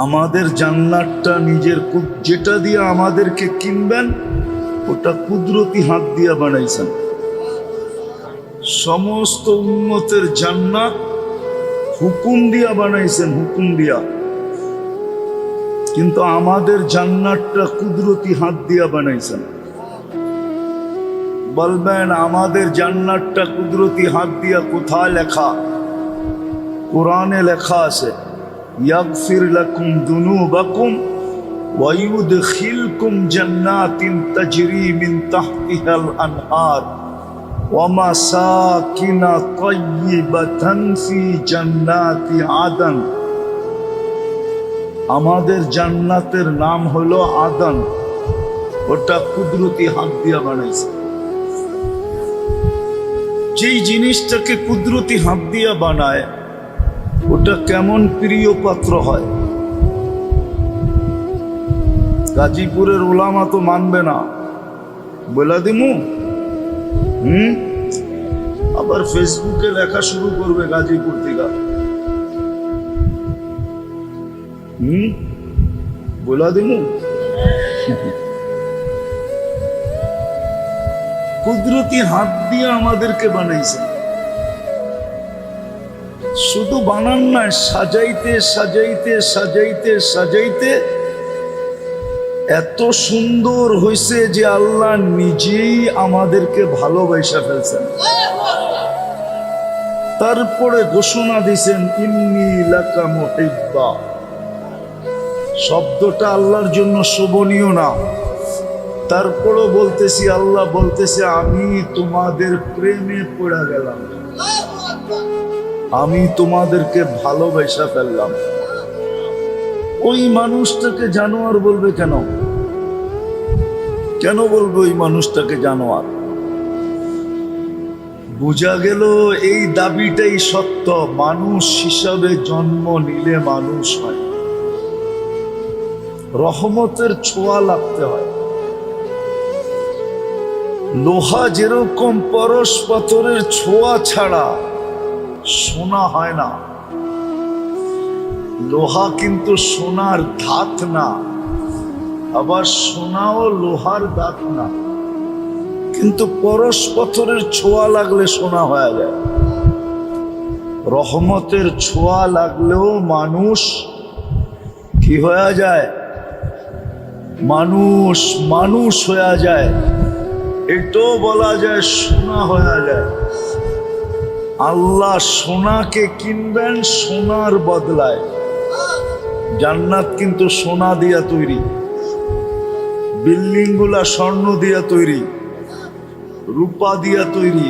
আমাদের জান্নাতটা নিজের যেটা দিয়ে আমাদেরকে কিনবেন ওটা কুদরতি হাত দিয়া বানাইছেন। সমস্ত উম্মতের জান্নাত হুকুম দিয়া বানাইছেন, হুকুম দিয়া। কিন্তু আমাদের জান্নাতটা কুদরতি হাত দিয়া বানাইছেন। বলবেন আমাদের জান্নাতটা কুদরতি হাত দিয়া কোথায় লেখা? কোরআনে লেখা আছে, ইয়াগফির লাকুম যুনুবাকুম ওয়া ইউদখিলকুম জান্নাতিন তাজরি মিন তাহতিহাল আনহার ওয়া মাসাকিনা তাইয়্যিবাতান ফি জান্নাতি আদন। আমাদের জান্নাতের নাম হলো আদন, ওটা কুদরতি হাত দিয়া বানাইছে। যেই জিনিসটাকে কুদরতি হাত দিয়া বানায় ওটা কেমন প্রিয় পাত্র হয়। গাজীপুরের ওলামা তো মানবে না, বলে দিমু। আবার ফেসবুকে লেখা শুরু করবে গাজীপুর থেকে। বলে দিমু। কুদরতি হাত দিয়ে আমাদেরকে বানাইছে। শুধু বানান না, সাজাইতে সাজাইতে সাজাইতে সাজাইতে এত সুন্দর হয়েছে যে আল্লাহ নিজেই আমাদেরকে ভালোবাসা ফেলছেন। তারপরে ঘোষণা দিয়েছেন ইন্নী লাকা মুহিব্বা। শব্দটা আল্লাহর জন্য শোভনীয় না, তারপরও বলতেছি, আল্লাহ বলতেছে আমি তোমাদের প্রেমে পড়ে গেলাম, আমি তোমাদেরকে ভালোবাসা ফেললাম। ওই মানুষটাকে জানোয়ার বলবে কেন? কেন বলবে ওই মানুষটাকে জানোয়ার? বোঝা গেল এই দাবিটাই সত্য, মানুষ হিসাবে জন্ম নিলে মানুষ হয়, রহমতের ছোঁয়া লাগতে হয়। লোহা যেরকম পরশ পাথরের ছোঁয়া ছাড়া সোনা হয় না, লোহা কিন্তু সোনার ধাত না, আবার সোনাও লোহার দাঁত না। কিন্তু পরশ পাথরের ছোঁয়া লাগলে সোনা হয়ে যায়। রহমতের ছোঁয়া লাগলেও মানুষ কি হয়ে যায়? মানুষ মানুষ হয়ে যায়। এটাও বলা যায় সোনা হয়ে যায়। আল্লাহ সোনাকে কিনবেন সোনার বদলায়। জান্নাত কিন্তু সোনা দিয়া তৈরি, বিল্ডিং গুলা স্বর্ণ দিয়া তৈরি, রূপা দিয়া তৈরি,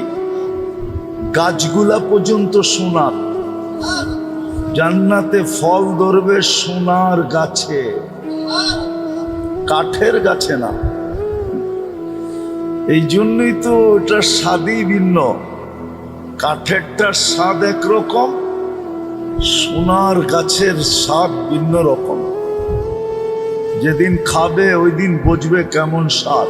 গাছগুলা পর্যন্ত সোনার। জান্নাতে ফল ধরবে সোনার গাছে, কাঠের গাছে না। এই জন্যই তো ওটার স্বাদই ভিন্ন। কাঠেরটার স্বাদ একরকম, সোনার গাছের স্বাদ ভিন্ন রকম। যেদিন খাবে ওই দিন বুঝবে কেমন স্বাদ।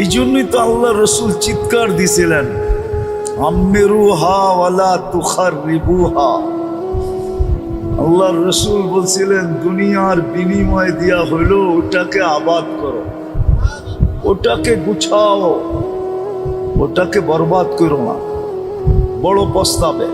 এই জন্যই তো আল্লাহ রসুল চিৎকার দিছিলেন, আম্মিরুহা ওয়ালা তুখাররিবুহা। আল্লাহ রসুল বলছিলেন দুনিয়ার বিনিময় দিয়া হইল ওটাকে আবাদ করো, ওটাকে গুছাও, ওটাকে বরবাদ করো না। বড় পস্তাবে।